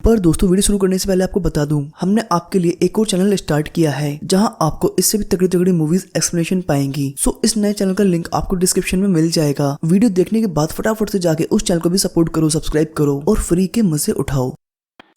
पर दोस्तों वीडियो शुरू करने से पहले आपको बता दूं, हमने आपके लिए एक और चैनल स्टार्ट किया है जहां आपको इससे भी तगड़ी तगड़ी मूवीज एक्सप्लेनेशन पाएंगी। सो इस नए चैनल का लिंक आपको डिस्क्रिप्शन में मिल जाएगा। वीडियो देखने के बाद फटाफट से जाके उस चैनल को भी सपोर्ट करो, सब्सक्राइब करो और फ्री के मजे उठाओ।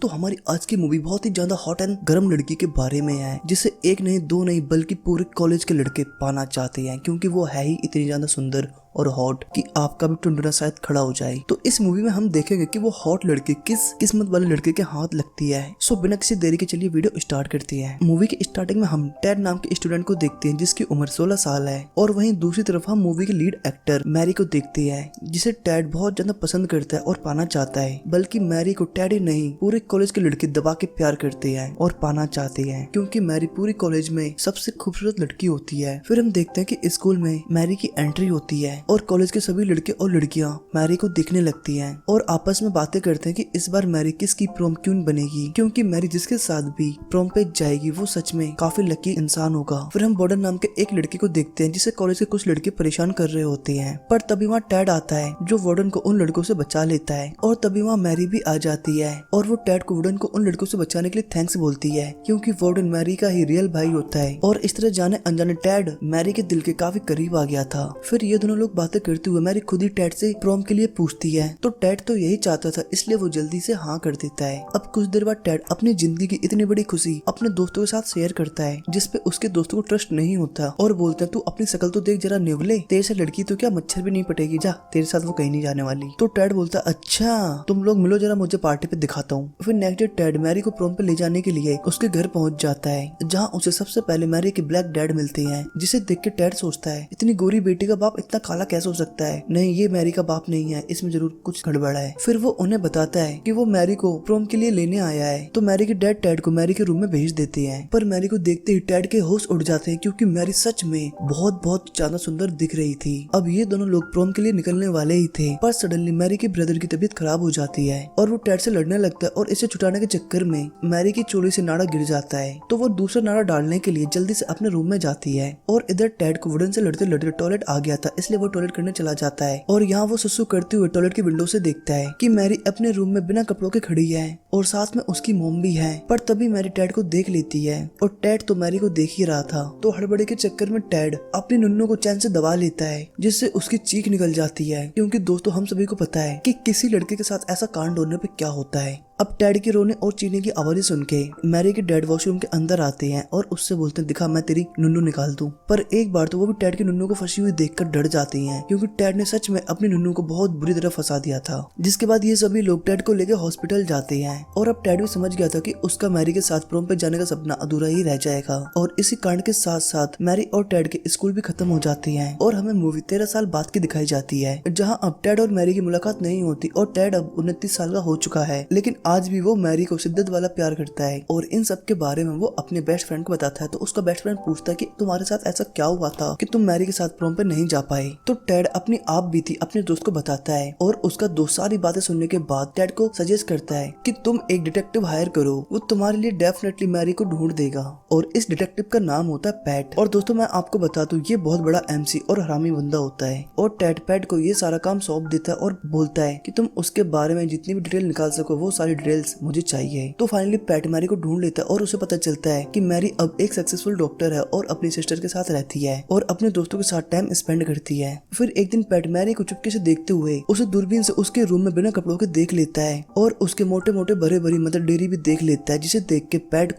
तो हमारी आज की मूवी बहुत ही ज्यादा हॉट एंड गर्म लड़की के बारे में है, जिसे एक नहीं दो नहीं बल्कि पूरे कॉलेज के लड़के पाना चाहते हैं, क्योंकि वो है ही इतनी ज्यादा सुंदर और हॉट कि आपका भी टुंडरा शायद खड़ा हो जाए। तो इस मूवी में हम देखेंगे कि वो हॉट लड़की किस किस्मत वाले लड़के के हाथ लगती है। सो बिना किसी देरी के चलिए वीडियो स्टार्ट करते हैं। मूवी के स्टार्टिंग में हम टेड नाम के स्टूडेंट को देखते हैं जिसकी उम्र 16 साल है, और वहीं दूसरी तरफ हम मूवी के लीड एक्टर मैरी को देखते हैं जिसे टेड बहुत ज्यादा पसंद करता है और पाना चाहता है। बल्कि मैरी को टेड ही नहीं पूरे कॉलेज के लड़के दबा के प्यार करते हैं और पाना चाहते हैं, क्योंकि मैरी पूरी कॉलेज में सबसे खूबसूरत लड़की होती है। फिर हम देखते हैं कि स्कूल में मैरी की एंट्री होती है और कॉलेज के सभी लड़के और लड़कियां मैरी को देखने लगती हैं और आपस में बातें करते हैं कि इस बार मैरी किसकी प्रोम क्वीन बनेगी, क्योंकि मैरी जिसके साथ भी प्रोम पे जाएगी वो सच में काफी लकी इंसान होगा। फिर हम बॉर्डन नाम के एक लड़के को देखते हैं जिसे कॉलेज के कुछ लड़के परेशान कर रहे होते हैं, पर तभी वहाँ टैड आता है जो वार्डन को उन लड़कों से बचा लेता है। और तभी वहाँ मैरी भी आ जाती है और वो टैड को वार्डन को उन लड़कों से बचाने के लिए थैंक्स बोलती है, क्योंकि वार्डन मैरी का ही रियल भाई होता है। और इस तरह जाने अनजाने टैड मैरी के दिल के काफी करीब आ गया था। फिर ये दोनों लोग बातें करते हुए मैरी खुद ही टैड से प्रोम के लिए पूछती है, तो टैड तो यही चाहता था इसलिए वो जल्दी से हाँ कर देता है। अब कुछ देर बाद टैड अपनी जिंदगी की इतनी बड़ी खुशी अपने दोस्तों के साथ शेयर करता है, जिसपे उसके दोस्तों को ट्रस्ट नहीं होता और बोलते हैं तू अपनी शक्ल तो देख जरा नेवले, तेरे से लड़की तो क्या मच्छर भी नहीं पटेगी, जा तेरे साथ वो कहीं नहीं जाने वाली। तो टैड बोलता अच्छा तुम लोग मिलो जरा, मुझे पार्टी पे दिखाता हूँ। फिर नेक्स्ट डे टैड मैरी को प्रोम पे ले जाने के लिए उसके घर पहुंच जाता है, जहाँ उसे सबसे पहले मैरी के ब्लैक डैड मिलते हैं, जिसे देख के टैड सोचता है इतनी गोरी बेटी का बाप इतना काला कैसे हो सकता है, नहीं ये मैरी का बाप नहीं है, इसमें जरूर कुछ गड़बड़ है। फिर वो उन्हें बताता है कि वो मैरी को प्रोम के लिए लेने आया है। तो मैरी के डैड टैड को मैरी के रूम में भेज देते हैं, पर मैरी को देखते ही टैड के होश उड़ जाते हैं, क्योंकि मैरी सच में बहुत ज्यादा सुंदर दिख रही थी। अब ये दोनों लोग प्रोम के लिए निकलने वाले ही थे, पर सडनली मैरी के ब्रदर की तबीयत खराब हो जाती है और वो टैड से लड़ने लगता है, और इसे छुटाने के चक्कर में मैरी की चोली से नाड़ा गिर जाता है। तो वो दूसरा नाड़ा डालने के लिए जल्दी से अपने रूम में जाती है, और इधर टैड को वुडन से लड़ते लड़ते टॉयलेट आ गया था, इसलिए वो टॉयलेट करने चला जाता है। और यहाँ वो सुसु करते हुए टॉयलेट की विंडो से देखता है कि मैरी अपने रूम में बिना कपड़ों के खड़ी है और साथ में उसकी मोम भी है। पर तभी मैरी टैड को देख लेती है, और टैड तो मैरी को देख ही रहा था। तो हड़बड़ी के चक्कर में टैड अपनी नुन्नू को चैन से दबा लेता है, जिससे उसकी चीख निकल जाती है, क्योंकि दोस्तों हम सभी को पता है कि किसी लड़के के साथ ऐसा कांड होने पे क्या होता है। अब टैड की रोने और चीने की आवाज़ें सुन के मैरी के डैड वॉशरूम के अंदर आते हैं और उससे बोलते हैं दिखा मैं तेरी नुन्नू निकाल दूं। पर एक बार तो वो भी टैड की नुन्नू को फंसी हुई देखकर डर जाती हैं, क्योंकि टैड ने सच में अपनी नुन्नू को बहुत बुरी तरह फंसा दिया था। जिसके बाद ये सभी लोग टैड को लेकर हॉस्पिटल जाते हैं, और अब टैड भी समझ गया था कि उसका मैरी के साथ प्रोम पे जाने का सपना अधूरा ही रह जाएगा। और इसी कांड के साथ साथ मैरी और टैड के स्कूल भी खत्म हो जाती है, और हमें मूवी 13 साल बाद की दिखाई जाती है, जहाँ अब टैड और मैरी की मुलाकात नहीं होती, और टैड अब 29 साल का हो चुका है, लेकिन आज भी वो मैरी को शिद्दत वाला प्यार करता है। और इन सब के बारे में वो अपने बेस्ट फ्रेंड को बताता है। तो उसका बेस्ट फ्रेंड पूछता है कि तुम्हारे साथ ऐसा क्या हुआ था कि तुम मैरी के साथ प्रोम पे नहीं जा पाए। तो टैड अपनी आप बीती अपने दोस्त को बताता है, और उसका दोस्त सारी बातें सुनने के बाद टैड को सजेस्ट करता है कि तुम एक डिटेक्टिव हायर करो, वो तुम्हारे लिए डेफिनेटली मैरी को ढूंढ देगा। और इस डिटेक्टिव का नाम होता है पैट। और दोस्तों मैं आपको बता दूं ये बहुत बड़ा एमसी और हरामी बंदा होता है, और टैड पैट को ये सारा काम सौंप देता है और बोलता है कि तुम उसके बारे में जितनी भी डिटेल निकाल सको वो सारी डिटेल्स मुझे चाहिए। तो फाइनली पैट मैरी को ढूंढ लेता है, और उसे पता चलता है कि मैरी अब एक सक्सेसफुल डॉक्टर है और अपनी सिस्टर के साथ रहती है और अपने दोस्तों के साथ टाइम स्पेंड करती है। फिर एक दिन पैट मैरी को चुपके से देखते हुए उसे दूरबीन से उसके रूम में बिना कपड़ों के देख लेता है, और उसके मोटे मोटे भरे भरी मदर डेयरी भी देख लेता है, जिसे देख के पैट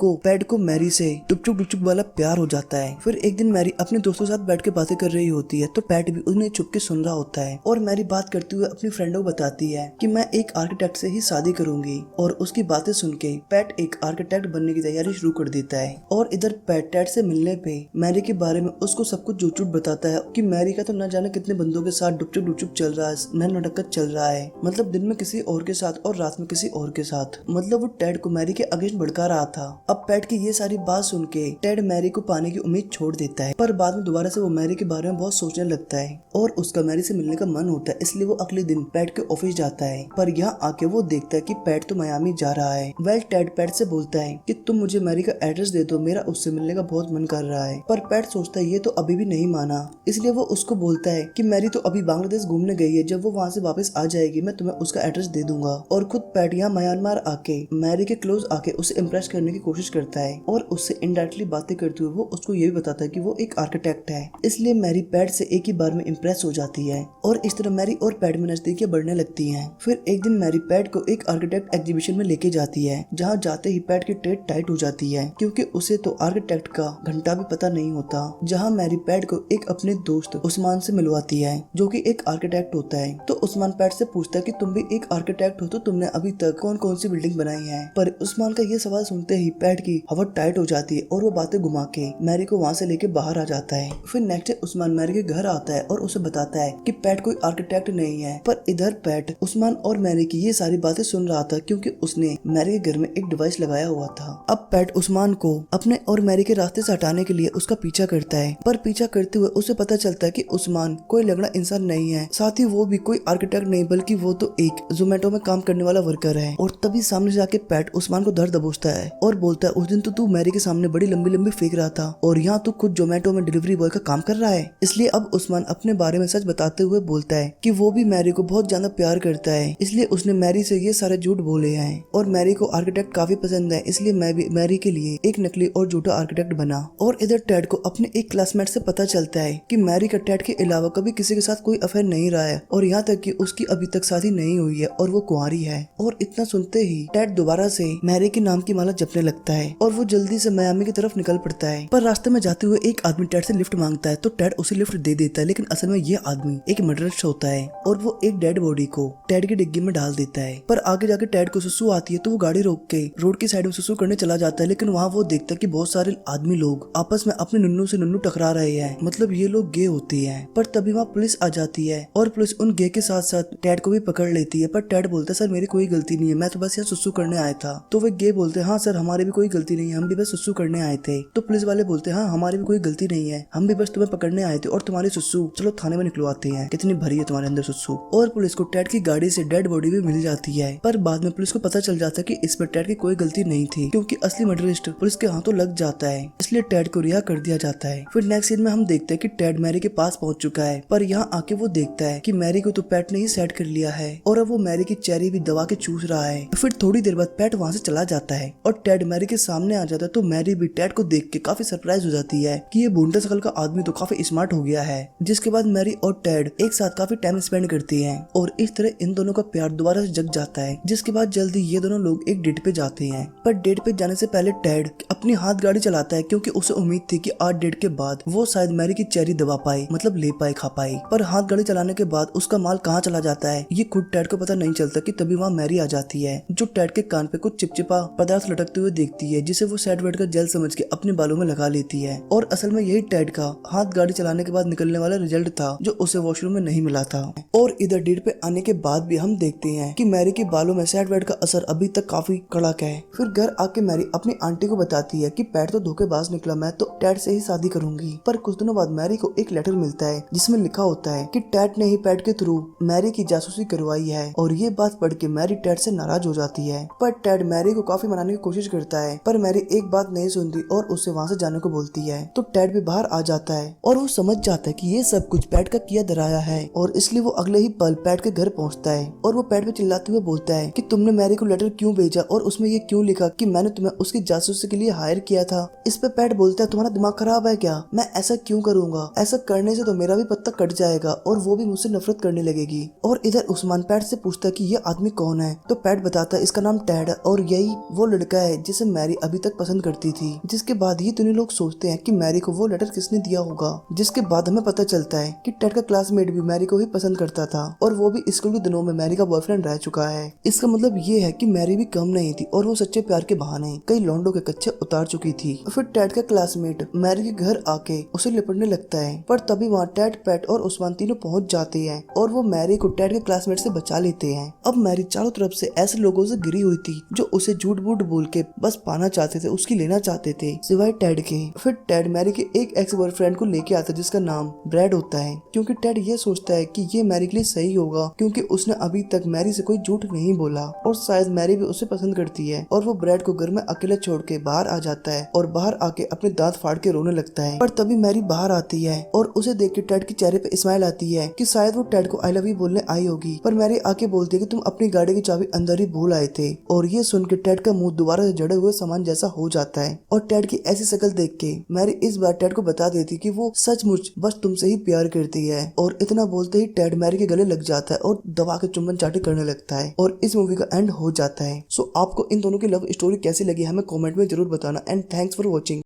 को मैरी से टुपचुक वाला प्यार हो जाता है। फिर एक दिन मैरी अपने दोस्तों के साथ बैठ के बातें कर रही होती है, तो पैट भी उन्हें चुपके सुन रहा होता है, और मैरी बात करते हुए अपनी फ्रेंडों को बताती है कि मैं एक आर्किटेक्ट से ही शादी करूंगी। और उसकी बातें सुन के पैट एक आर्किटेक्ट बनने की तैयारी शुरू कर देता है। और इधर पैट टैड से मिलने पे मैरी के बारे में उसको सब कुछ झूठ बताता है कि मैरी का तो न जाने कितने बंदों के साथ डुपचुक चल रहा है, नटकत चल रहा है, मतलब दिन में किसी और के साथ और रात में किसी और के साथ, मतलब वो टैड को मैरी के अगेंस्ट भड़का रहा था। अब पैट की ये सारी बात सुन के टैड मैरी को पाने की उम्मीद छोड़ देता है, पर बाद में दोबारा से वो मैरी के बारे में बहुत सोचने लगता है, और उसका मैरी से मिलने का मन होता है, इसलिए वो अगले दिन पैट के ऑफिस जाता है। पर यहाँ आके वो देखता है कि पैट तो मियामी जा रहा है। वेल टैड पैट से बोलता है कि तुम मुझे मैरी का एड्रेस दे दो, मेरा उससे मिलने का बहुत मन कर रहा है। पर पैट सोचता है ये तो अभी भी नहीं माना, इसलिए वो उसको बोलता है कि मैरी तो अभी बांग्लादेश घूमने गई है, जब वो वहाँ से वापस आ जाएगी मैं तुम्हें उसका एड्रेस दे दूंगा। और खुद पैट यहाँ म्यांमार बाहर आके मैरी के क्लोज आके उसे इम्प्रेस करने की कोशिश करता है और उससे इनडायरेक्टली बातें करते हुए वो उसको ये भी बताता है कि वो एक आर्किटेक्ट है। इसलिए मैरी पैट से एक ही बार में इम्प्रेस हो जाती है और इस तरह मैरी और पैट में नजदीकियां बढ़ने लगती हैं। फिर एक दिन मैरी पैट को एक आर्किटेक्ट एग्जीबिशन में लेके जाती है, जहाँ जाते ही पैट की टेट टाइट हो जाती है क्योंकि उसे तो आर्किटेक्ट का घंटा भी पता नहीं होता। जहाँ मैरी पैट को एक अपने दोस्त उस्मान से मिलवाती है जो कि एक आर्किटेक्ट होता है। तो उस्मान पैट से पूछता है कि तुम भी एक आर्किटेक्ट हो तो तुमने अभी तक कौन कौन सी बिल्डिंग बनाई है। पर उस्मान का ये सवाल सुनते ही पैट की हवा टाइट हो जाती है और वो बातें घुमा के मैरी को वहाँ से लेके बाहर आ जाता है। फिर नेक्स्ट डे उस्मान मैरी के घर आता है और उसे बताता है कि पैट कोई आर्किटेक्ट नहीं है। पर इधर पैट उस्मान और मैरी की ये सारी बातें सुन रहा था क्योंकि उसने मैरी के घर में एक डिवाइस लगाया हुआ था। अब पैट उस्मान को अपने और मैरी के रास्ते से हटाने के लिए उसका पीछा करता है, पर पीछा करते हुए उसे पता चलता है कि उस्मान कोई लगड़ा इंसान नहीं है, साथ ही वो भी कोई आर्किटेक्ट नहीं बल्कि वो तो एक जोमेटो में काम करने वाला वर्कर है। और तभी सामने से आके पैट उस्मान को धर दबोचता है और बोलता है उस दिन तो तू मैरी के सामने बड़ी लंबी लंबी फेंक रहा था और यहाँ तू खुद जोमेटो में डिलीवरी बॉय का काम कर रहा है। इसलिए अब उस्मान अपने बारे में सच बताते हुए बोलता है कि वो भी मैरी को बहुत ज्यादा प्यार करता है, इसलिए उसने मैरी से ये सारे झूठ बोले हैं और मैरी को आर्किटेक्ट काफी पसंद है, इसलिए मैं भी मैरी के लिए एक नकली और झूठा आर्किटेक्ट बना। और इधर टेड को अपने एक क्लासमेट से पता चलता है कि मैरी का टेड के अलावा कभी किसी के साथ कोई अफेयर नहीं रहा है और यहाँ तक कि उसकी अभी तक शादी नहीं हुई है और वो कुंवारी है। और इतना सुनते ही टेड दोबारा से मैरी के नाम की माला जपने लगता है और वो जल्दी से मियामी की तरफ निकल पड़ता है। पर रास्ते में जाते हुए एक आदमी टेड से लिफ्ट मांगता है तो टेड उसे लिफ्ट दे देता है, लेकिन असल में ये आदमी एक मर्डरर होता है और वो एक डेड बॉडी को टेड की डिग्गी में डाल देता है। पर आगे जाके टेड को सुसु आती है तो वो गाड़ी रोक के रोड की साइड में सुसु करने चला जाता है, लेकिन वहाँ वो देखता है कि बहुत सारे आदमी लोग आपस में अपने नुन्नू से नुन्नू टकरा रहे हैं, मतलब ये लोग गे होते हैं। पर तभी वहाँ पुलिस आ जाती है और पुलिस उन गे के साथ साथ टेड को भी पकड़ लेती है। पर टेड बोलता है सर मेरी कोई गलती नहीं है, मैं तो बस यहाँ सुसु करने आया था। तो वे गे बोलते हैं हाँ सर हमारी भी कोई गलती नहीं है, हम भी बस सुसु करने आए थे। तो पुलिस वाले बोलते हैं हाँ हमारी भी कोई गलती नहीं है, हम भी बस तुम्हें पकड़ने आए थे और तुम्हारी सुसु चलो थाने में निकलवाते हैं, कितनी भरी है तुम्हारे अंदर सुसु। और पुलिस को टेड की गाड़ी से डेड बॉडी भी मिल जाती है। पर बाद में पुलिस को पता चल जाता है कि इसमें टेड की कोई गलती नहीं थी क्योंकि असली मर्डरिस्ट पुलिस के हाथों लग जाता है, इसलिए टेड को रिहा कर दिया जाता है। फिर नेक्स्ट सीन में हम देखते हैं कि टेड मैरी के पास पहुंच चुका है, पर यहाँ आके वो देखता है कि मैरी को तो पैट ने ही सेट कर लिया है और अब वो मैरी की चेरी भी दबा के चूस रहा है। फिर थोड़ी देर बाद पैट वहाँ से चला जाता है और टेड मैरी के सामने आ जाता है तो मैरी भी टेड को देख के काफी सरप्राइज हो जाती है कि ये बूंदा शकल का आदमी तो काफी स्मार्ट हो गया है। जिसके बाद मैरी और टेड एक साथ काफी टाइम स्पेंड करती हैं और इस तरह इन दोनों का प्यार दोबारा से जग जाता है। जिसके बाद जल्दी ये दोनों लोग एक डेट पे जाते हैं, पर डेट पे जाने से पहले टेड अपनी हाथ गाड़ी चलाता है क्योंकि उसे उम्मीद थी कि आज डेट के बाद वो शायद मैरी की चेरी दबा पाए, मतलब ले पाए खा पाए। पर हाथ गाड़ी चलाने के बाद उसका माल कहाँ चला जाता है ये खुद टेड को पता नहीं चलता कि तभी वहाँ मैरी आ जाती है जो टेड के कान पे कुछ चिपचिपा पदार्थ लटकते हुए देखती है, जिसे वो सैड वर्ड का जेल समझ के अपने बालों में लगा लेती है। और असल में यही टेड का हाथ गाड़ी चलाने के बाद निकलने वाला रिजल्ट था जो उसे वॉशरूम में नहीं मिला था। और इधर डेट पे आने के बाद भी हम देखते हैं कि मैरी के बालों में सैड वर्ड का असर अभी तक काफी कड़क है। फिर घर आके मैरी अपनी आंटी को बताती है कि पैट तो धोखेबाज निकला, मैं तो टैड से ही शादी करूंगी। पर कुछ दिनों बाद मैरी को एक लेटर मिलता है जिसमें लिखा होता है कि टैड ने ही पैट के थ्रू मैरी की जासूसी करवाई है और ये बात पढ़ के मैरी टैड से नाराज हो जाती है। पर टैड मैरी को काफी मनाने की कोशिश करता है, पर मैरी एक बात नहीं सुनती और उससे वहाँ से जाने को बोलती है। तो टैड भी बाहर आ जाता है और वो समझ जाता है कि ये सब कुछ पैट का किया धराया है और इसलिए वो अगले ही पल पैट के घर पहुँचता है और वो पैट पे चिल्लाते हुए बोलता है कि तुमने मैरी को लेटर क्यों भेजा और उसमें ये क्यों लिखा कि मैंने तुम्हें उसकी जासूसी के लिए हायर किया था। इस पे पैट बोलता है तुम्हारा दिमाग खराब है क्या, मैं ऐसा क्यों करूंगा, ऐसा करने से तो मेरा भी पत्ता कट जाएगा और वो भी मुझसे नफरत करने लगेगी। और इधर उस्मान पैट से पूछता है कि ये आदमी कौन है, तो पैट बताता है इसका नाम टैड है और यही वो लड़का है जिसे मैरी अभी तक पसंद करती थी। जिसके बाद ये दोनों लोग सोचते हैं कि मैरी को वो लेटर किसने दिया होगा। जिसके बाद हमें पता चलता है कि टैड का क्लासमेट भी मैरी को ही पसंद करता था और वो भी स्कूल के दिनों में मैरी का बॉयफ्रेंड रह चुका है। इसका मतलब ये है कि मैरी भी कम नहीं थी और वो सच्चे प्यार के बहाने कई लौंडों के कच्चे उतार चुकी थी। फिर टैड का क्लासमेट मैरी के घर आके उसे लिपटने लगता है, पर तभी वहाँ टैड, पैट और उस्मान तीनों पहुँच जाते हैं और वो मैरी को टैड के क्लासमेट से बचा लेते हैं। अब मैरी चारों तरफ से ऐसे लोगों से घिरी हुई थी जो उसे झूठ बूठ बोल के बस पाना चाहते थे, उसकी लेना चाहते थे, सिवाय टैड के। फिर टैड मैरी के एक एक्स बॉयफ्रेंड को लेके आता है जिसका नाम ब्रैड होता है, क्योंकि टैड ये सोचता है कि ये मैरी के लिए सही होगा क्योंकि उसने अभी तक मैरी से कोई झूठ नहीं बोला और शायद मैरी भी उसे पसंद करती है। और वो ब्रैड को घर में अकेले छोड़ के बाहर आ जाता है और बाहर आके अपने दांत फाड़ के रोने लगता है। पर तभी मैरी बाहर आती है और उसे देख के टैड के चेहरे पे स्माइल आती है कि शायद वो टैड को आई लव यू बोलने आई होगी। पर मैरी आके बोलती है कि तुम अपनी गाड़ी की चाबी अंदर ही भूल बोल आए थे। और ये सुन के टेड का मुंह दोबारा से जड़े हुए सामान जैसा हो जाता है और टेड की ऐसी शक्ल देख के मैरी इस बार टेड को बता देती कि वो सचमुच बस तुमसे ही प्यार करती है। और इतना बोलते ही टेड मैरी के गले लग जाता है और दबा के चुम्बन चाटी करने लगता है और इस मूवी का एंड हो जाता है। सो आपको इन दोनों की लव स्टोरी कैसी लगी हमें कमेंट में जरूर बताना। And thanks for watching.